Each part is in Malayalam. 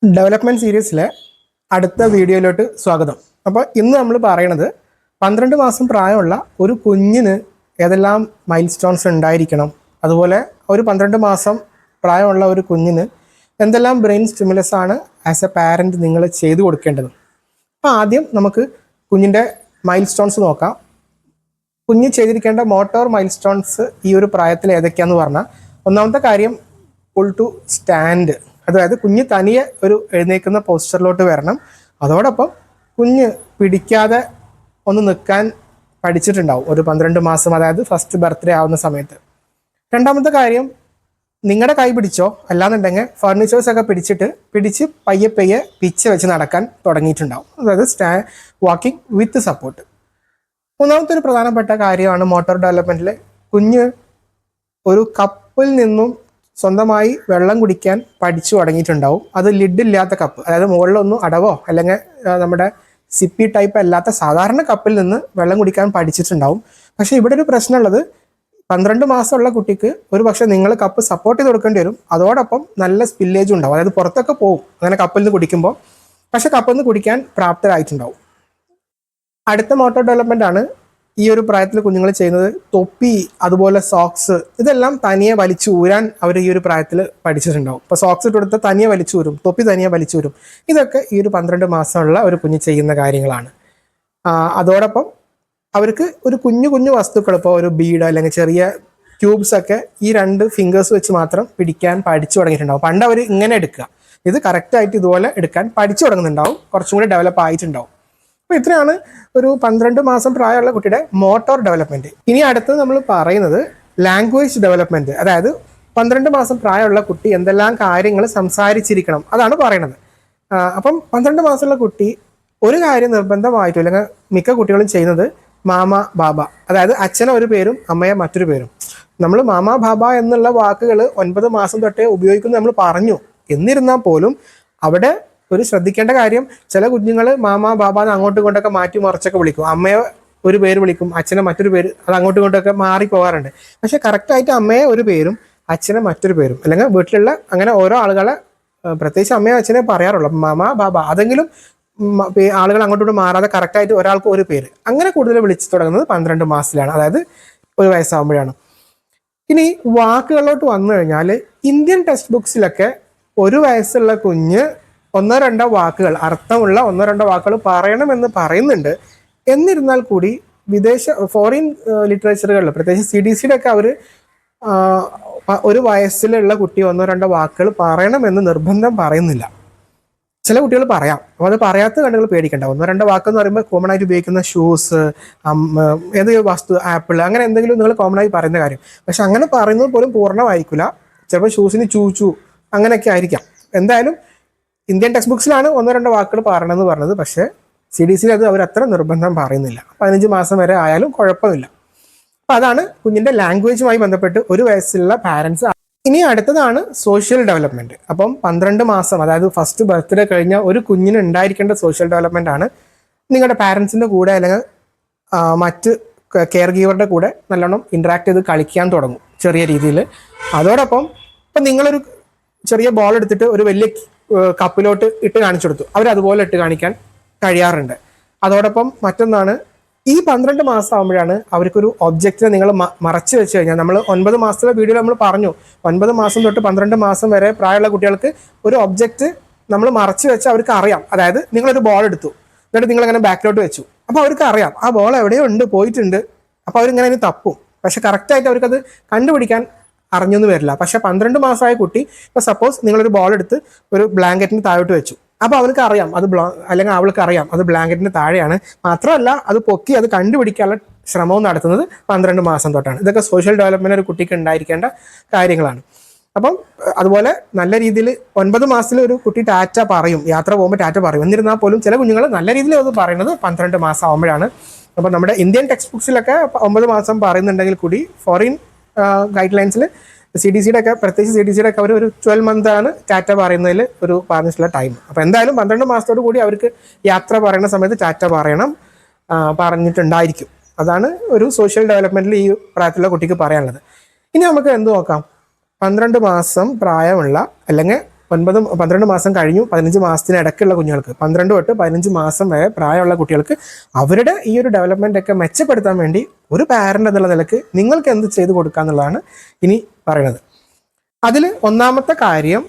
ഡെവലപ്മെൻറ്റ് സീരീസിലെ അടുത്ത വീഡിയോയിലോട്ട് സ്വാഗതം. അപ്പോൾ ഇന്ന് നമ്മൾ പറയണത് 12 മാസം പ്രായമുള്ള ഒരു കുഞ്ഞിന് ഏതെല്ലാം മൈൽ സ്റ്റോൺസ് ഉണ്ടായിരിക്കണം, അതുപോലെ ഒരു 12 മാസം പ്രായമുള്ള ഒരു കുഞ്ഞിന് എന്തെല്ലാം ബ്രെയിൻ സ്റ്റിമുലസ് ആണ് ആസ് എ പാരൻറ്റ് നിങ്ങൾ ചെയ്തു കൊടുക്കേണ്ടത്. അപ്പോൾ ആദ്യം നമുക്ക് കുഞ്ഞിൻ്റെ മൈൽ സ്റ്റോൺസ് നോക്കാം. കുഞ്ഞ് ചെയ്തിരിക്കേണ്ട മോട്ടോർ മൈൽ സ്റ്റോൺസ് ഈ ഒരു പ്രായത്തിൽ ഏതൊക്കെയാണെന്ന് പറഞ്ഞാൽ, ഒന്നാമത്തെ കാര്യം പുൾ ടു സ്റ്റാൻഡ്, അതായത് കുഞ്ഞ് തനിയെ ഒരു എഴുന്നേൽക്കുന്ന പോസ്റ്ററിലോട്ട് വരണം. അതോടൊപ്പം കുഞ്ഞ് പിടിക്കാതെ ഒന്ന് നിൽക്കാൻ പഠിച്ചിട്ടുണ്ടാവും ഒരു 12 മാസം, അതായത് ഫസ്റ്റ് ബർത്ത്ഡേ ആവുന്ന സമയത്ത്. രണ്ടാമത്തെ കാര്യം, നിങ്ങളുടെ കൈ പിടിച്ചോ അല്ലാന്നുണ്ടെങ്കിൽ ഫർണിച്ചേഴ്സൊക്കെ പിടിച്ച് പയ്യെ പിച്ച് വെച്ച് നടക്കാൻ തുടങ്ങിയിട്ടുണ്ടാവും, അതായത് വാക്കിംഗ് വിത്ത് സപ്പോർട്ട്. മൂന്നാമത്തെ ഒരു പ്രധാനപ്പെട്ട കാര്യമാണ് മോട്ടോർ ഡെവലപ്മെൻറ്റിൽ കുഞ്ഞ് ഒരു കപ്പിൽ നിന്നും സ്വന്തമായി വെള്ളം കുടിക്കാൻ പഠിച്ചു തുടങ്ങിയിട്ടുണ്ടാവും. അത് ലിഡില്ലാത്ത കപ്പ്, അതായത് മുകളിലൊന്നും അടവോ അല്ലെങ്കിൽ നമ്മുടെ സിപ്പി ടൈപ്പ് അല്ലാത്ത സാധാരണ കപ്പിൽ നിന്ന് വെള്ളം കുടിക്കാൻ പഠിച്ചിട്ടുണ്ടാവും. പക്ഷേ ഇവിടെ ഒരു പ്രശ്നമുള്ളത്, 12 മാസമുള്ള കുട്ടിക്ക് ഒരു പക്ഷേ നിങ്ങൾ കപ്പ് സപ്പോർട്ട് ചെയ്ത് കൊടുക്കേണ്ടി വരും. അതോടൊപ്പം നല്ല സ്പില്ലേജും ഉണ്ടാവും, അതായത് പുറത്തൊക്കെ പോകും അങ്ങനെ കപ്പിൽ നിന്ന് കുടിക്കുമ്പോൾ, പക്ഷേ കപ്പിൽ നിന്ന് കുടിക്കാൻ പ്രാപ്തരായിട്ടുണ്ടാവും. അടുത്ത മോട്ടോർ ഡെവലപ്മെൻ്റ് ആണ് ഈ ഒരു പ്രായത്തിൽ കുഞ്ഞുങ്ങൾ ചെയ്യുന്നത്. തൊപ്പി, അതുപോലെ സോക്സ്, ഇതെല്ലാം തനിയെ വലിച്ചു ഊരാൻ അവർ ഈ ഒരു പ്രായത്തിൽ പഠിച്ചിട്ടുണ്ടാവും. ഇപ്പോൾ സോക്സ് ഇട്ടെടുത്ത് തനിയെ വലിച്ചു ഊരും, തൊപ്പി തനിയെ വലിച്ചു ഊരും. ഇതൊക്കെ ഈ ഒരു 12 മാസമുള്ള ഒരു കുഞ്ഞ് ചെയ്യുന്ന കാര്യങ്ങളാണ്. അതോടൊപ്പം അവർക്ക് ഒരു കുഞ്ഞു വസ്തുക്കൾ, ഇപ്പോൾ ഒരു ബീഡ് അല്ലെങ്കിൽ ചെറിയ ക്യൂബ്സ് ഒക്കെ ഈ 2 ഫിംഗേഴ്സ് വെച്ച് മാത്രം പിടിക്കാൻ പഠിച്ചു തുടങ്ങിയിട്ടുണ്ടാവും. പണ്ട് അവർ ഇങ്ങനെ എടുക്കുക, ഇത് കറക്റ്റായിട്ട് ഇതുപോലെ എടുക്കാൻ പഠിച്ചു തുടങ്ങുന്നുണ്ടാവും, കുറച്ചും കൂടി ഡെവലപ്പ് ആയിട്ടുണ്ടാവും. അപ്പോൾ ഇത്രയാണ് ഒരു 12 മാസം പ്രായമുള്ള കുട്ടിയുടെ മോട്ടോർ ഡെവലപ്മെൻറ്റ്. ഇനി അടുത്തത് നമ്മൾ പറയുന്നത് ലാംഗ്വേജ് ഡെവലപ്മെൻറ്റ്, അതായത് 12 മാസം പ്രായമുള്ള കുട്ടി എന്തെല്ലാം കാര്യങ്ങൾ സംസാരിച്ചിരിക്കണം അതാണ് പറയണത്. അപ്പം 12 മാസമുള്ള കുട്ടി ഒരു കാര്യം നിർബന്ധമായിട്ടും, അല്ലെങ്കിൽ മിക്ക കുട്ടികളും ചെയ്യുന്നത് മാമ ബാബ, അതായത് അച്ഛനെ ഒരു പേരും അമ്മയെ മറ്റൊരു പേരും. നമ്മൾ മാമ ബാബ എന്നുള്ള വാക്കുകൾ 9 മാസം തൊട്ടേ ഉപയോഗിക്കുന്നു നമ്മൾ പറഞ്ഞു. എന്നിരുന്നാൽ പോലും അവിടെ ഒരു ശ്രദ്ധിക്കേണ്ട കാര്യം, ചില കുഞ്ഞുങ്ങൾ മാമ ബാബ എന്ന് അങ്ങോട്ടും ഇങ്ങോട്ടൊക്കെ മാറ്റി മറിച്ചൊക്കെ വിളിക്കും. അമ്മയെ ഒരു പേര് വിളിക്കും, അച്ഛനെ മറ്റൊരു പേര്, അത് അങ്ങോട്ടും ഇങ്ങോട്ടൊക്കെ മാറി പോകാറുണ്ട്. പക്ഷെ കറക്റ്റായിട്ട് അമ്മയെ ഒരു പേരും അച്ഛനെ മറ്റൊരു പേരും, അല്ലെങ്കിൽ വീട്ടിലുള്ള അങ്ങനെ ഓരോ ആളുകളെ, പ്രത്യേകിച്ച് അമ്മയെ അച്ഛനെ പറയാറുള്ളൂ, മാമ ബാബ. അതെങ്കിലും ആളുകൾ അങ്ങോട്ടും മാറാതെ കറക്റ്റായിട്ട് ഒരാൾക്ക് ഒരു പേര്, അങ്ങനെ കൂടുതൽ വിളിച്ചു തുടങ്ങുന്നത് 12 മാസത്തിലാണ്, അതായത് 1 വയസ്സാകുമ്പോഴാണ്. ഇനി വാക്കുകളിലോട്ട് വന്നു കഴിഞ്ഞാൽ, ഇന്ത്യൻ ടെക്സ്റ്റ് ബുക്സിലൊക്കെ 1 വയസ്സുള്ള കുഞ്ഞ് 1-2 വാക്കുകൾ, അർത്ഥമുള്ള 1-2 വാക്കുകൾ പറയണമെന്ന് പറയുന്നുണ്ട്. എന്നിരുന്നാൽ കൂടി ഫോറിൻ ലിറ്ററേച്ചറുകളിൽ, പ്രത്യേകിച്ച് CDCയുടെ ഒക്കെ അവർ 1 വയസ്സിലുള്ള കുട്ടി 1-2 വാക്കുകൾ പറയണമെന്ന് നിർബന്ധം പറയുന്നില്ല. ചില കുട്ടികൾ പറയാം, അപ്പോൾ അത് പറയാത്ത കണ്ടുകൾ പേടിക്കണ്ട. 1-2 വാക്കെന്ന് പറയുമ്പോൾ കോമൺ ആയിട്ട് ഉപയോഗിക്കുന്ന ഷൂസ്, ഏതൊരു വസ്തു, ആപ്പിൾ, അങ്ങനെ എന്തെങ്കിലും നിങ്ങൾ കോമൺ ആയി പറയുന്ന കാര്യം. പക്ഷെ അങ്ങനെ പറയുന്നത് പോലും പൂർണ്ണമായിരിക്കില്ല. ചിലപ്പോൾ ഷൂസിന് ചൂച്ചു അങ്ങനെയൊക്കെ ആയിരിക്കാം. എന്തായാലും ഇന്ത്യൻ ടെക്സ്റ്റ് ബുക്സിലാണ് 1-2 വാക്കുകൾ പറയണമെന്ന് പറഞ്ഞത്. പക്ഷേ CDCയിൽ അത് അവർ അത്ര നിർബന്ധം പറയുന്നില്ല. 15 മാസം വരെ ആയാലും കുഴപ്പമില്ല. അപ്പം അതാണ് കുഞ്ഞിൻ്റെ ലാംഗ്വേജുമായി ബന്ധപ്പെട്ട് 1 വയസ്സുള്ള പാരൻസ്. ഇനി അടുത്തതാണ് സോഷ്യൽ ഡെവലപ്മെൻറ്റ്. അപ്പം 12 മാസം, അതായത് ഫസ്റ്റ് ബർത്ത്ഡേ കഴിഞ്ഞ ഒരു കുഞ്ഞിന് ഉണ്ടായിരിക്കേണ്ട സോഷ്യൽ ഡെവലപ്മെൻ്റ് ആണ് നിങ്ങളുടെ പാരൻസിൻ്റെ കൂടെ അല്ലെങ്കിൽ മറ്റ് കെയർ ഗീവറുടെ കൂടെ നല്ലോണം ഇൻട്രാക്ട് ചെയ്ത് കളിക്കാൻ തുടങ്ങും ചെറിയ രീതിയിൽ. അതോടൊപ്പം ഇപ്പം നിങ്ങളൊരു ചെറിയ ബോൾ എടുത്തിട്ട് ഒരു വലിയ കപ്പിലോട്ട് ഇട്ട് കാണിച്ചു കൊടുത്തു, അവരതുപോലെ ഇട്ട് കാണിക്കാൻ കഴിയാറുണ്ട്. അതോടൊപ്പം മറ്റൊന്നാണ്, ഈ 12 മാസം ആകുമ്പോഴാണ് അവർക്കൊരു ഒബ്ജക്റ്റിനെ നിങ്ങൾ മറച്ചു വെച്ച് കഴിഞ്ഞാൽ, നമ്മൾ 9 മാസത്തിലെ വീഡിയോയിൽ നമ്മൾ പറഞ്ഞു, 9 മാസം തൊട്ട് 12 മാസം വരെ പ്രായമുള്ള കുട്ടികൾക്ക് ഒരു ഒബ്ജക്റ്റ് നമ്മൾ മറച്ചു വെച്ച് അവർക്ക് അറിയാം. അതായത് നിങ്ങളൊരു ബോൾ എടുത്തു, എന്നിട്ട് നിങ്ങളിങ്ങനെ ബാക്കിലോട്ട് വെച്ചു, അപ്പോൾ അവർക്ക് അറിയാം ആ ബോൾ എവിടെയോ ഉണ്ട്, പോയിട്ടുണ്ട്. അപ്പോൾ അവരിങ്ങനെ അതിന് തപ്പും. പക്ഷെ കറക്റ്റായിട്ട് അവർക്കത് കണ്ടുപിടിക്കാൻ അറിഞ്ഞൊന്നും വരില്ല. പക്ഷെ 12 മാസമായ കുട്ടി, ഇപ്പോൾ സപ്പോസ് നിങ്ങളൊരു ബോൾ എടുത്ത് ഒരു ബ്ലാങ്കറ്റിന് താഴോട്ട് വെച്ചു, അപ്പോൾ അവർക്ക് അറിയാം അത് അല്ലെങ്കിൽ അവൾക്ക് അറിയാം അത് ബ്ലാങ്കറ്റിന് താഴെയാണ്. മാത്രമല്ല അത് പൊക്കി അത് കണ്ടുപിടിക്കാനുള്ള ശ്രമവും നടത്തുന്നത് 12 മാസം തൊട്ടാണ്. ഇതൊക്കെ സോഷ്യൽ ഡെവലപ്മെൻറ്റ് ഒരു കുട്ടിക്ക് ഉണ്ടായിരിക്കേണ്ട കാര്യങ്ങളാണ്. അപ്പം അതുപോലെ നല്ല രീതിയിൽ 9 മാസത്തിൽ ഒരു കുട്ടി ടാറ്റ പറയും, യാത്ര പോകുമ്പോൾ ടാറ്റ പറയും. എന്നിരുന്നാൽ പോലും ചില കുഞ്ഞുങ്ങൾ നല്ല രീതിയിൽ അത് പറയുന്നത് 12 മാസം ആകുമ്പോഴാണ്. അപ്പോൾ നമ്മുടെ ഇന്ത്യൻ ടെക്സ്റ്റ് ബുക്സിലൊക്കെ 9 മാസം പറയുന്നുണ്ടെങ്കിൽ കൂടി ഫോറിൻ ഗൈഡ് ലൈൻസിൽ CDCയുടെ ഒക്കെ, പ്രത്യേകിച്ച് CDCയുടെ ഒക്കെ അവർ ഒരു 12 മന്താണ് ടാറ്റ പറയുന്നതിൽ ഒരു പറഞ്ഞിട്ടുള്ള ടൈം. അപ്പോൾ എന്തായാലും 12 മാസത്തോടു കൂടി അവർക്ക് യാത്ര പറയുന്ന സമയത്ത് ടാറ്റ പറഞ്ഞിട്ടുണ്ടായിരിക്കും. അതാണ് ഒരു സോഷ്യൽ ഡെവലപ്മെൻറ്റിൽ ഈ പ്രായത്തിലുള്ള കുട്ടിക്ക് പറയാനുള്ളത്. ഇനി നമുക്ക് എന്ത് നോക്കാം, 12 മാസം പ്രായമുള്ള അല്ലെങ്കിൽ 12 മാസം കഴിഞ്ഞു 15 മാസത്തിന് ഇടയ്ക്കുള്ള കുഞ്ഞുങ്ങൾക്ക് 12 തൊട്ട് 15 മാസം വരെ പ്രായമുള്ള കുട്ടികൾക്ക് അവരുടെ ഈ ഒരു ഡെവലപ്മെൻ്റ് ഒക്കെ മെച്ചപ്പെടുത്താൻ വേണ്ടി ഒരു പാരൻ്റ് എന്നുള്ള നിലക്ക് നിങ്ങൾക്ക് എന്ത് ചെയ്ത് കൊടുക്കുക എന്നുള്ളതാണ് ഇനി പറയുന്നത്. അതിൽ ഒന്നാമത്തെ കാര്യം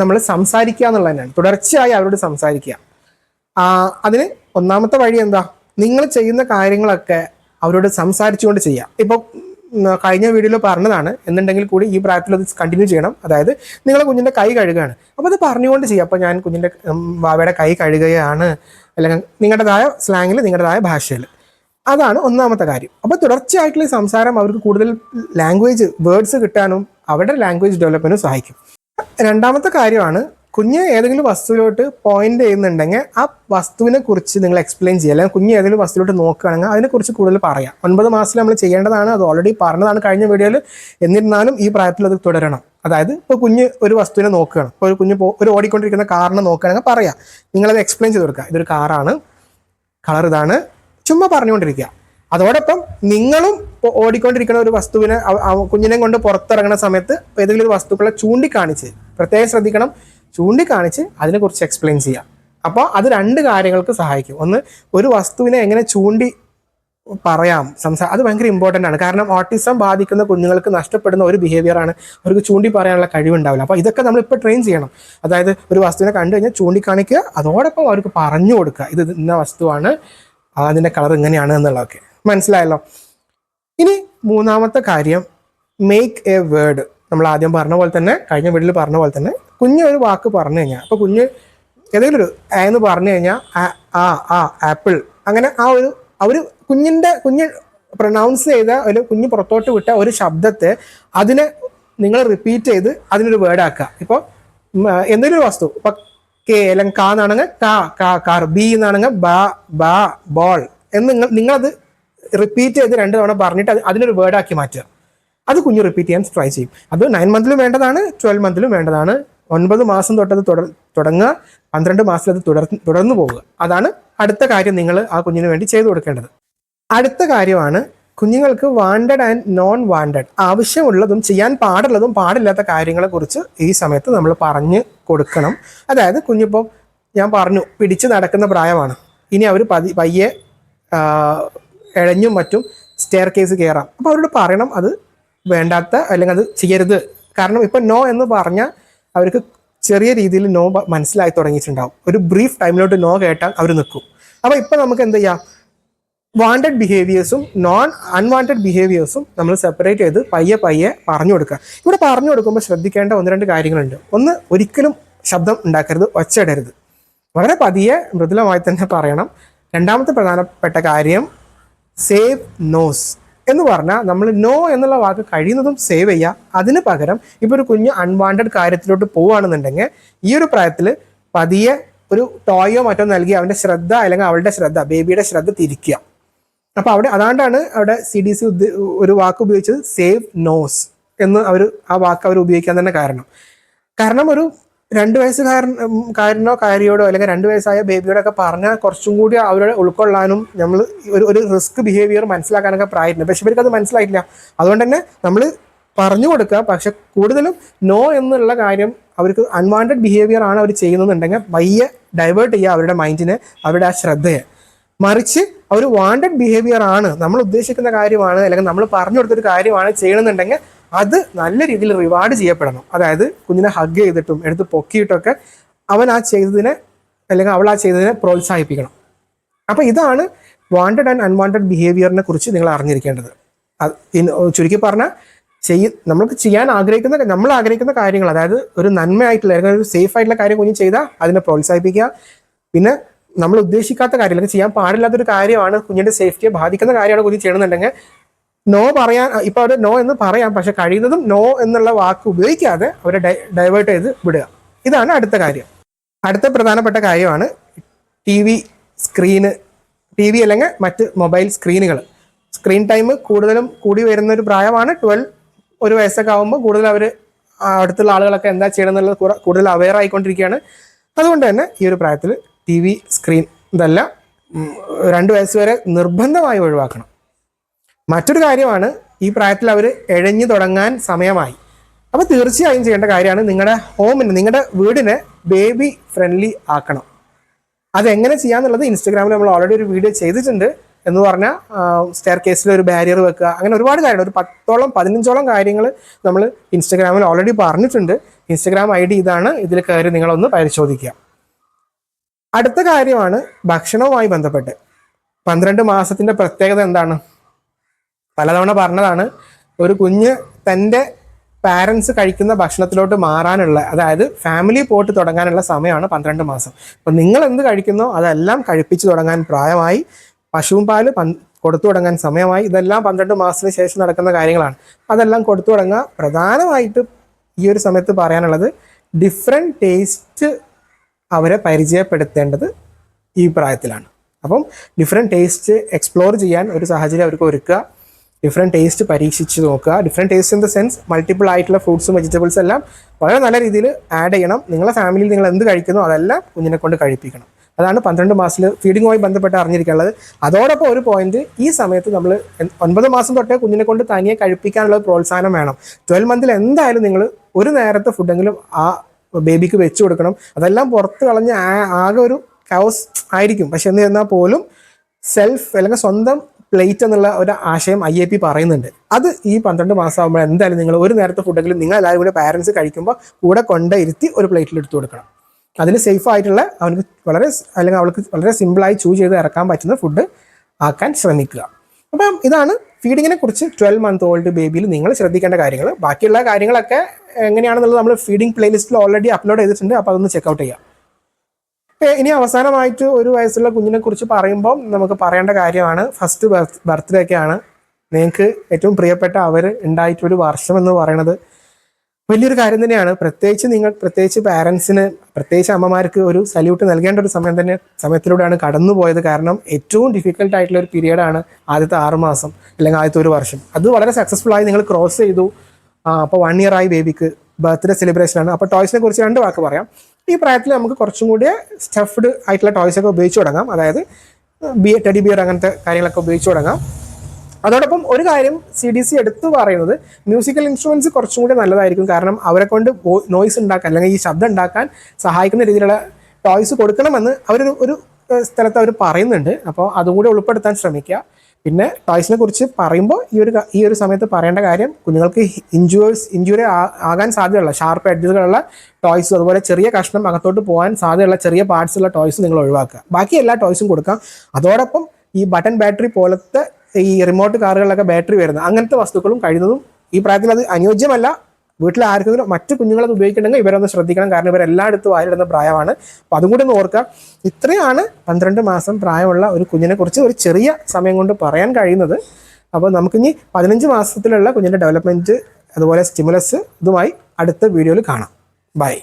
നമ്മൾ സംസാരിക്കുക എന്നുള്ളത് തന്നെയാണ്. തുടർച്ചയായി അവരോട് സംസാരിക്കുക. അതിന് ഒന്നാമത്തെ വഴി എന്താ? നിങ്ങൾ ചെയ്യുന്ന കാര്യങ്ങളൊക്കെ അവരോട് സംസാരിച്ചുകൊണ്ട് ചെയ്യാം. ഇപ്പോൾ കഴിഞ്ഞ വീഡിയോയിൽ പറഞ്ഞതാണ്, എന്നുണ്ടെങ്കിൽ കൂടി ഈ പ്രായത്തിൽ അത് കണ്ടിന്യൂ ചെയ്യണം. അതായത് നിങ്ങൾ കുഞ്ഞിൻ്റെ കൈ കഴുകുകയാണ്, അപ്പോൾ അത് പറഞ്ഞുകൊണ്ട് ചെയ്യാം. അപ്പോൾ ഞാൻ കുഞ്ഞിൻ്റെ വാവയുടെ കൈ കഴുകുകയാണ്, അല്ലെങ്കിൽ നിങ്ങളുടേതായ സ്ലാങ്ങിൽ നിങ്ങളുടേതായ ഭാഷയിൽ. അതാണ് ഒന്നാമത്തെ കാര്യം. അപ്പോൾ തുടർച്ചയായിട്ടുള്ള സംസാരം അവർക്ക് കൂടുതൽ ലാംഗ്വേജ് വേർഡ്സ് കിട്ടാനും അവരുടെ ലാംഗ്വേജ് ഡെവലപ്മെൻറ്റിനും സഹായിക്കും. രണ്ടാമത്തെ കാര്യമാണ്, കുഞ്ഞ് ഏതെങ്കിലും വസ്തുവിലോട്ട് പോയിന്റ് ചെയ്യുന്നുണ്ടെങ്കിൽ ആ വസ്തുവിനെ കുറിച്ച് നിങ്ങൾ എക്സ്പ്ലെയിൻ ചെയ്യുക. അല്ലെങ്കിൽ കുഞ്ഞ് ഏതെങ്കിലും വസ്തുവിലോട്ട് നോക്കുകയാണെങ്കിൽ അതിനെക്കുറിച്ച് കൂടുതൽ പറയാം. 9 മാസത്തിൽ നമ്മൾ ചെയ്യേണ്ടതാണ്, അത് ഓൾറെഡി പറഞ്ഞതാണ് കഴിഞ്ഞ വീഡിയോയിൽ. എന്നിരുന്നാലും ഈ പ്രായത്തിൽ അത് തുടരണം. അതായത് ഇപ്പോൾ കുഞ്ഞ് ഒരു വസ്തുവിനെ നോക്കുകയാണ്, ഇപ്പോൾ ഒരു കുഞ്ഞ് ഒരു ഓടിക്കൊണ്ടിരിക്കുന്ന കാറിനെ നോക്കുകയാണെങ്കിൽ പറയാം, നിങ്ങളത് എക്സ്പ്ലെയിൻ ചെയ്ത് കൊടുക്കുക. ഇതൊരു കാറാണ്, കളർ ഇതാണ്, ചുമ്മാ പറഞ്ഞുകൊണ്ടിരിക്കുക. അതോടൊപ്പം നിങ്ങളും ഓടിക്കൊണ്ടിരിക്കുന്ന ഒരു വസ്തുവിനെ കുഞ്ഞിനെ കൊണ്ട് പുറത്തിറങ്ങുന്ന സമയത്ത് ഏതെങ്കിലും ഒരു വസ്തുക്കളെ ചൂണ്ടിക്കാണിച്ച്, പ്രത്യേകം ശ്രദ്ധിക്കണം, ചൂണ്ടിക്കാണിച്ച് അതിനെക്കുറിച്ച് എക്സ്പ്ലെയിൻ ചെയ്യാം. അപ്പോൾ അത് 2 കാര്യങ്ങൾക്ക് സഹായിക്കും. ഒന്ന്, ഒരു വസ്തുവിനെ എങ്ങനെ ചൂണ്ടി പറയാം, അത് ഭയങ്കര ഇമ്പോർട്ടൻ്റ് ആണ്. കാരണം ഓട്ടിസം ബാധിക്കുന്ന കുഞ്ഞുങ്ങൾക്ക് നഷ്ടപ്പെടുന്ന ഒരു ബിഹേവിയറാണ് അവർക്ക് ചൂണ്ടി പറയാനുള്ള കഴിവുണ്ടാവില്ല. അപ്പോൾ ഇതൊക്കെ നമ്മളിപ്പോൾ ട്രെയിൻ ചെയ്യണം. അതായത് ഒരു വസ്തുവിനെ കണ്ടു കഴിഞ്ഞാൽ ചൂണ്ടിക്കാണിക്കുക, അതോടൊപ്പം അവർക്ക് പറഞ്ഞു കൊടുക്കുക, ഇത് ഇന്ന വസ്തുവാണ്, അതിൻ്റെ കളർ ഇങ്ങനെയാണ് എന്നുള്ളതൊക്കെ. മനസ്സിലായല്ലോ? ഇനി മൂന്നാമത്തെ കാര്യം, മേക്ക് എ വേർഡ്. നമ്മൾ ആദ്യം പറഞ്ഞ പോലെ തന്നെ, കഴിഞ്ഞ വീഡിയോയിൽ പറഞ്ഞ പോലെ തന്നെ, കുഞ്ഞ് ഒരു വാക്ക് പറഞ്ഞു കഴിഞ്ഞാൽ, അപ്പോൾ കുഞ്ഞ് ഏതെങ്കിലും ഒരു എന്ന് പറഞ്ഞു കഴിഞ്ഞാൽ ആപ്പിൾ, അങ്ങനെ കുഞ്ഞ് പ്രൊനൗൺസ് ചെയ്ത ഒരു കുഞ്ഞ് പുറത്തോട്ട് വിട്ട ഒരു ശബ്ദത്തെ അതിനെ നിങ്ങൾ റിപ്പീറ്റ് ചെയ്ത് അതിനൊരു വേർഡ് ആക്കുക. ഇപ്പോൾ എന്തെങ്കിലും ഒരു വസ്തു, ഇപ്പം കെ അല്ലെങ്കിൽ കാ എന്നാണെങ്കിൽ കാർ, ബി എന്നാണെങ്കിൽ ബാ ബോൾ എന്ന് നിങ്ങളത് റിപ്പീറ്റ് ചെയ്ത് 2 തവണ പറഞ്ഞിട്ട് അതിനൊരു വേർഡാക്കി മാറ്റുക. അത് കുഞ്ഞ് റിപ്പീറ്റ് ചെയ്യാൻ ട്രൈ ചെയ്യും. അത് 9 മന്തിലും വേണ്ടതാണ്, 12 മന്തിലും വേണ്ടതാണ്. 9 മാസം തൊട്ടത് തുടങ്ങുക, 12 മാസത്തിൽ അത് തുടർന്നു പോവുക. അതാണ് അടുത്ത കാര്യം നിങ്ങൾ ആ കുഞ്ഞിന് വേണ്ടി ചെയ്തു കൊടുക്കേണ്ടത്. അടുത്ത കാര്യമാണ്, കുഞ്ഞുങ്ങൾക്ക് വാണ്ടഡ് ആൻഡ് നോൺ വാണ്ടഡ്, ആവശ്യമുള്ളതും ചെയ്യാൻ പാടുള്ളതും പാടില്ലാത്ത കാര്യങ്ങളെ കുറിച്ച് ഈ സമയത്ത് നമ്മൾ പറഞ്ഞു കൊടുക്കണം. അതായത് കുഞ്ഞിപ്പോൾ ഞാൻ പറഞ്ഞു പിടിച്ച് നടക്കുന്ന പ്രായമാണ്, ഇനി അവർ പയ്യെ ഇഴഞ്ഞും മറ്റും സ്റ്റെയർ കേസ് കയറാം. അപ്പോൾ അവരോട് പറയണം അത് വേണ്ടാത്ത, അല്ലെങ്കിൽ അത് ചെയ്യരുത്. കാരണം ഇപ്പം നോ എന്ന് പറഞ്ഞാൽ അവർക്ക് ചെറിയ രീതിയിൽ നോ മനസ്സിലായി തുടങ്ങിയിട്ടുണ്ടാവും. ഒരു ബ്രീഫ് ടൈമിലോട്ട് നോ കേട്ടാൽ അവർ നിൽക്കും. അപ്പോൾ ഇപ്പം നമുക്ക് എന്ത് ചെയ്യാം, വാണ്ടഡ് ബിഹേവിയേഴ്സും നോൺ അൺവാണ്ടഡ് ബിഹേവിയേഴ്സും നമ്മൾ സെപ്പറേറ്റ് ചെയ്ത് പയ്യെ പറഞ്ഞു കൊടുക്കുക. ഇവിടെ പറഞ്ഞു കൊടുക്കുമ്പോൾ ശ്രദ്ധിക്കേണ്ട 1-2 കാര്യങ്ങളുണ്ട്. ഒന്ന്, ഒരിക്കലും ശബ്ദം ഉണ്ടാക്കരുത്, ഒച്ചയിടരുത്, വളരെ പതിയെ മൃദുലമായി തന്നെ പറയണം. രണ്ടാമത്തെ പ്രധാനപ്പെട്ട കാര്യം, സേവ് നോസ് എന്ന് പറഞ്ഞാൽ നമ്മൾ നോ എന്നുള്ള വാക്ക് കഴിയുന്നതും സേവ് ചെയ്യുക. അതിന് പകരം ഇപ്പോൾ ഒരു കുഞ്ഞ് അൺവാണ്ടഡ് കാര്യത്തിലോട്ട് പോവുകയാണെന്നുണ്ടെങ്കിൽ ഈ ഒരു പ്രായത്തിൽ പതിയെ ഒരു ടോയോ മറ്റോ നൽകി അവൻ്റെ ശ്രദ്ധ അല്ലെങ്കിൽ അവളുടെ ശ്രദ്ധ, ബേബിയുടെ ശ്രദ്ധ തിരിക്കുക. അപ്പോൾ അതാണ്ടാണ് അവിടെ CDC ഒരു വാക്ക് ഉപയോഗിച്ചത്, സേവ് നോസ് എന്ന് ആ വാക്ക് അവർ ഉപയോഗിക്കാൻ തന്നെ കാരണം ഒരു 2 വയസ്സുകാരനോ കാര്യയോടോ അല്ലെങ്കിൽ 2 വയസ്സായ ബേബിയോടൊക്കെ പറഞ്ഞാൽ കുറച്ചും കൂടി അവരെ ഉൾക്കൊള്ളാനും നമ്മൾ ഒരു റിസ്ക് ബിഹേവിയർ മനസ്സിലാക്കാനൊക്കെ പ്രായമുണ്ട്. പക്ഷെ ഇവർക്ക് അത് മനസ്സിലായിട്ടില്ല. അതുകൊണ്ട് തന്നെ നമ്മൾ പറഞ്ഞു കൊടുക്കുക. പക്ഷെ കൂടുതലും നോ എന്നുള്ള കാര്യം അവർക്ക് അൺവാണ്ടഡ് ബിഹേവിയർ ആണ് അവർ ചെയ്യുന്നുണ്ടെങ്കിൽ പയ്യെ ഡൈവേർട്ട് ചെയ്യുക അവരുടെ മൈൻഡിനെ, അവരുടെ ആ ശ്രദ്ധയെ. മറിച്ച് അവർ വാണ്ടഡ് ബിഹേവിയർ ആണ്, നമ്മൾ ഉദ്ദേശിക്കുന്ന കാര്യമാണ്, അല്ലെങ്കിൽ നമ്മൾ പറഞ്ഞു കൊടുത്തൊരു കാര്യമാണ് ചെയ്യണമെന്നുണ്ടെങ്കിൽ അത് നല്ല രീതിയിൽ റിവാർഡ് ചെയ്യപ്പെടണം. അതായത് കുഞ്ഞിനെ ഹഗ് ചെയ്തിട്ടും എടുത്ത് പൊക്കിയിട്ടൊക്കെ അവൻ ആ ചെയ്തതിനെ അല്ലെങ്കിൽ അവൾ ആ ചെയ്തതിനെ പ്രോത്സാഹിപ്പിക്കണം. അപ്പോൾ ഇതാണ് വാണ്ടഡ് ആൻഡ് അൺവാണ്ടഡ് ബിഹേവിയറിനെ കുറിച്ച് നിങ്ങൾ അറിഞ്ഞിരിക്കേണ്ടത്. ചുരുക്കി പറഞ്ഞാൽ നമ്മൾ ആഗ്രഹിക്കുന്ന കാര്യങ്ങൾ, അതായത് ഒരു നന്മയായിട്ടുള്ള അല്ലെങ്കിൽ ഒരു സേഫ് ആയിട്ടുള്ള കാര്യം കുഞ്ഞ് ചെയ്താൽ അതിനെ പ്രോത്സാഹിപ്പിക്കുക. പിന്നെ നമ്മൾ ഉദ്ദേശിക്കാത്ത കാര്യം അല്ലെങ്കിൽ ചെയ്യാൻ പാടില്ലാത്തൊരു കാര്യമാണ്, കുഞ്ഞിൻ്റെ സേഫ്റ്റിയെ ബാധിക്കുന്ന കാര്യമാണ് കുഞ്ഞ് ചെയ്യണമെന്നുണ്ടെങ്കിൽ നോ പറയാൻ, ഇപ്പോൾ അവർ നോ എന്ന് പറയാം, പക്ഷെ കഴിയുന്നതും നോ എന്നുള്ള വാക്ക് ഉപയോഗിക്കാതെ അവരെ ഡൈവേർട്ട് ചെയ്ത് വിടുക. ഇതാണ് അടുത്ത കാര്യം. അടുത്ത പ്രധാനപ്പെട്ട കാര്യമാണ് ടി വി അല്ലെങ്കിൽ മറ്റ് മൊബൈൽ സ്ക്രീനുകൾ. സ്ക്രീൻ ടൈം കൂടുതലും കൂടി വരുന്ന ഒരു പ്രായമാണ് 12. 1 വയസ്സൊക്കെ ആകുമ്പോൾ കൂടുതൽ അവർ അടുത്തുള്ള ആളുകളൊക്കെ എന്താ ചെയ്യണം എന്നുള്ളത് കൂടുതൽ അവെയർ ആയിക്കൊണ്ടിരിക്കുകയാണ്. അതുകൊണ്ട് തന്നെ ഈ ഒരു പ്രായത്തിൽ TV, സ്ക്രീൻ ഇതെല്ലാം 2 വയസ്സ് വരെ നിർബന്ധമായി ഒഴിവാക്കണം. മറ്റൊരു കാര്യമാണ്, ഈ പ്രായത്തിൽ അവർ ഇഴഞ്ഞു തുടങ്ങാൻ സമയമായി. അപ്പോൾ തീർച്ചയായും ചെയ്യേണ്ട കാര്യമാണ് നിങ്ങളുടെ ഹോമിനെ, നിങ്ങളുടെ വീടിനെ ബേബി ഫ്രണ്ട്ലി ആക്കണം. അതെങ്ങനെ ചെയ്യാന്നുള്ളത് ഇൻസ്റ്റാഗ്രാമിൽ നമ്മൾ ഓൾറെഡി ഒരു വീഡിയോ ചെയ്തിട്ടുണ്ട്. എന്ന് പറഞ്ഞാൽ സ്റ്റെയർ കേസിൽ ഒരു ബാരിയർ വെക്കുക, അങ്ങനെ ഒരുപാട് കാര്യങ്ങൾ, ഒരു 10-15 കാര്യങ്ങൾ നമ്മൾ ഇൻസ്റ്റാഗ്രാമിൽ ഓൾറെഡി പറഞ്ഞിട്ടുണ്ട്. ഇൻസ്റ്റാഗ്രാം ID ഇതാണ്, ഇതിൽ കയറി നിങ്ങളൊന്ന് പരിശോധിക്കുക. അടുത്ത കാര്യമാണ് ഭക്ഷണവുമായി ബന്ധപ്പെട്ട്. 12 മാസത്തിൻ്റെ പ്രത്യേകത എന്താണ്? പലതവണ പറഞ്ഞതാണ്, ഒരു കുഞ്ഞ് തൻ്റെ പാരൻസ് കഴിക്കുന്ന ഭക്ഷണത്തിലോട്ട് മാറാനുള്ള, അതായത് ഫാമിലി പോട്ട് തുടങ്ങാനുള്ള സമയമാണ് 12 മാസം. അപ്പം നിങ്ങൾ എന്ത് കഴിക്കുന്നോ അതെല്ലാം കഴിപ്പിച്ച് തുടങ്ങാൻ പ്രായമായി. പശുവും പാല് കൊടുത്തു തുടങ്ങാൻ സമയമായി. ഇതെല്ലാം 12 മാസത്തിന് ശേഷം നടക്കുന്ന കാര്യങ്ങളാണ്. അതെല്ലാം കൊടുത്തു തുടങ്ങുക. പ്രധാനമായിട്ട് ഈ ഒരു സമയത്ത് പറയാനുള്ളത്, ഡിഫറെൻറ്റ് ടേസ്റ്റ് അവരെ പരിചയപ്പെടുത്തേണ്ടത് ഈ പ്രായത്തിലാണ്. അപ്പം ഡിഫറെൻറ്റ് ടേസ്റ്റ് എക്സ്പ്ലോർ ചെയ്യാൻ ഒരു സാഹചര്യം അവർക്ക് ഒരുക്കുക. ഡിഫറെൻറ്റ് ടേസ്റ്റ് പരീക്ഷിച്ച് നോക്കുക. Different taste in the sense multiple ആയിട്ടുള്ള ഫ്രൂട്ട്സും വെജിറ്റബിൾസും എല്ലാം വളരെ നല്ല രീതിയിൽ ആഡ് ചെയ്യണം. നിങ്ങളുടെ ഫാമിലിയിൽ നിങ്ങൾ എന്ത് കഴിക്കുന്നോ അതെല്ലാം കുഞ്ഞിനെ കൊണ്ട് കഴിപ്പിക്കണം. അതാണ് 12 മാസത്തിൽ ഫീഡിങ്ങുമായി ബന്ധപ്പെട്ട് അറിഞ്ഞിരിക്കാനുള്ളത്. അതോടൊപ്പം ഒരു പോയിന്റ്, ഈ സമയത്ത് നമ്മൾ 9 മാസം തൊട്ടേ കുഞ്ഞിനെ കൊണ്ട് തനിയെ കഴിപ്പിക്കാനുള്ള പ്രോത്സാഹനം വേണം. 12 മന്തിൽ എന്തായാലും നിങ്ങൾ ഒരു നേരത്തെ ഫുഡെങ്കിലും ആ ബേബിക്ക് വെച്ച് കൊടുക്കണം. അതെല്ലാം പുറത്ത് കളഞ്ഞ് ആകെ ഒരു കൗസ് ആയിരിക്കും. പക്ഷെ എന്നിരുന്നാൽ പോലും സെൽഫ് അല്ലെങ്കിൽ സ്വന്തം പ്ലേറ്റ് എന്നുള്ള ഒരു ആശയം IAP പറയുന്നുണ്ട്. അത് ഈ 12 മാസം ആകുമ്പോൾ എന്തായാലും നിങ്ങൾ ഒരു നേരത്തെ ഫുഡെങ്കിലും നിങ്ങൾ എല്ലാവരും കൂടെ പാരൻസ് കഴിക്കുമ്പോൾ കൂടെ കൊണ്ടിരുത്തി ഒരു പ്ലേറ്റിൽ എടുത്തു കൊടുക്കണം. അതിൽ സേഫ് ആയിട്ടുള്ള, അവർക്ക് വളരെ അല്ലെങ്കിൽ അവൾക്ക് വളരെ സിമ്പിളായി ചൂസ് ചെയ്ത് ഇറക്കാൻ പറ്റുന്ന ഫുഡ് ആക്കാൻ ശ്രമിക്കുക. അപ്പം ഇതാണ് ഫീഡിങ്ങിനെ കുറിച്ച് 12 month old ബേബിയിൽ നിങ്ങൾ ശ്രദ്ധിക്കേണ്ട കാര്യങ്ങൾ. ബാക്കിയുള്ള കാര്യങ്ങളൊക്കെ എങ്ങനെയാണെന്നുള്ളത് നമ്മൾ ഫീഡിങ് പ്ലേലിസ്റ്റിൽ ഓൾറെഡി അപ്ലോഡ് ചെയ്തിട്ടുണ്ട്. അപ്പോൾ അതൊന്ന് ചെക്കൗട്ട് ചെയ്യാം. ഇനി അവസാനമായിട്ട് 1 വയസ്സുള്ള കുഞ്ഞിനെ കുറിച്ച് പറയുമ്പോൾ നമുക്ക് പറയേണ്ട കാര്യമാണ്, ഫസ്റ്റ് ബർത്ത്ഡേ ഒക്കെയാണ്. നിങ്ങൾക്ക് ഏറ്റവും പ്രിയപ്പെട്ട അവർ ഉണ്ടായിട്ടൊരു വർഷം എന്ന് പറയുന്നത് വലിയൊരു കാര്യം തന്നെയാണ്. പ്രത്യേകിച്ച് പാരൻസിന്, പ്രത്യേകിച്ച് അമ്മമാർക്ക് ഒരു സല്യൂട്ട് നൽകേണ്ട ഒരു സമയത്തിലൂടെയാണ് കടന്നുപോയത്. കാരണം ഏറ്റവും ഡിഫിക്കൽട്ട് ആയിട്ടുള്ള ഒരു പീരീഡാണ് ആദ്യത്തെ 6 മാസം അല്ലെങ്കിൽ ആദ്യത്തെ 1 വർഷം. അത് വളരെ സക്സസ്ഫുൾ ആയി നിങ്ങൾ ക്രോസ് ചെയ്തു. അപ്പോൾ 1 year ആയി ബേബിക്ക്. ബർത്ത്ഡേ സെലിബ്രേഷനാണ്. അപ്പോൾ ടോയ്സിനെ കുറിച്ച് 2 വാക്ക് പറയാം. ഈ പ്രായത്തിൽ നമുക്ക് കുറച്ചും കൂടി സ്റ്റഫ്ഡ് ആയിട്ടുള്ള ടോയ്സൊക്കെ ഉപയോഗിച്ച് തുടങ്ങാം. അതായത് ടെഡി ബിയർ അങ്ങനത്തെ കാര്യങ്ങളൊക്കെ ഉപയോഗിച്ച് തുടങ്ങാം. അതോടൊപ്പം ഒരു കാര്യം CDC എടുത്തു പറയുന്നത്, മ്യൂസിക്കൽ ഇൻസ്ട്രുമെൻറ്റ്സ് കുറച്ചും കൂടി നല്ലതായിരിക്കും. കാരണം അവരെ കൊണ്ട് നോയ്സ് ഉണ്ടാക്കാൻ അല്ലെങ്കിൽ ഈ ശബ്ദം ഉണ്ടാക്കാൻ സഹായിക്കുന്ന രീതിയിലുള്ള ടോയ്സ് കൊടുക്കണമെന്ന് ഒരു സ്ഥലത്ത് അവർ പറയുന്നുണ്ട്. അപ്പോൾ അതും കൂടി ഉൾപ്പെടുത്താൻ ശ്രമിക്കുക. പിന്നെ ടോയ്സിനെ കുറിച്ച് പറയുമ്പോൾ ഈ ഒരു സമയത്ത് പറയേണ്ട കാര്യം, കുഞ്ഞുങ്ങൾക്ക് ഇഞ്ചുറി ആകാൻ സാധ്യതയുള്ള ഷാർപ്പ് എഡ്ജുകളുള്ള ടോയ്സ്, അതുപോലെ ചെറിയ കഷ്ണം അകത്തോട്ട് പോകാൻ സാധ്യതയുള്ള ചെറിയ പാർട്സുള്ള ടോയ്സ് നിങ്ങൾ ഒഴിവാക്കുക. ബാക്കി എല്ലാ ടോയ്സും കൊടുക്കാം. അതോടൊപ്പം ഈ ബട്ടൺ ബാറ്ററി പോലത്തെ ഈ റിമോട്ട് കാറുകളിലൊക്കെ ബാറ്ററി വരുന്ന അങ്ങനത്തെ വസ്തുക്കളും കഴിയുന്നതും ഈ പ്രായത്തിൽ അത് അനുയോജ്യമല്ല. വീട്ടിൽ ആർക്കെങ്കിലും മറ്റു കുഞ്ഞുങ്ങളത് ഉപയോഗിക്കണമെങ്കിൽ ഇവരൊന്ന് ശ്രദ്ധിക്കണം. കാരണം ഇവരെല്ലായിടത്തും വായിലിടുന്ന പ്രായമാണ്. അപ്പോൾ അതും കൂടി ഒന്ന് ഓർക്കുക. ഇത്രയാണ് 12 മാസം പ്രായമുള്ള ഒരു കുഞ്ഞിനെ കുറിച്ച് ഒരു ചെറിയ സമയം കൊണ്ട് പറയാൻ കഴിയുന്നത്. അപ്പോൾ നമുക്കിനി 15 മാസത്തിലുള്ള കുഞ്ഞിൻ്റെ ഡെവലപ്മെൻറ്റ്, അതുപോലെ സ്റ്റിമുലസ്, ഇതുമായി അടുത്ത വീഡിയോയിൽ കാണാം. ബൈ.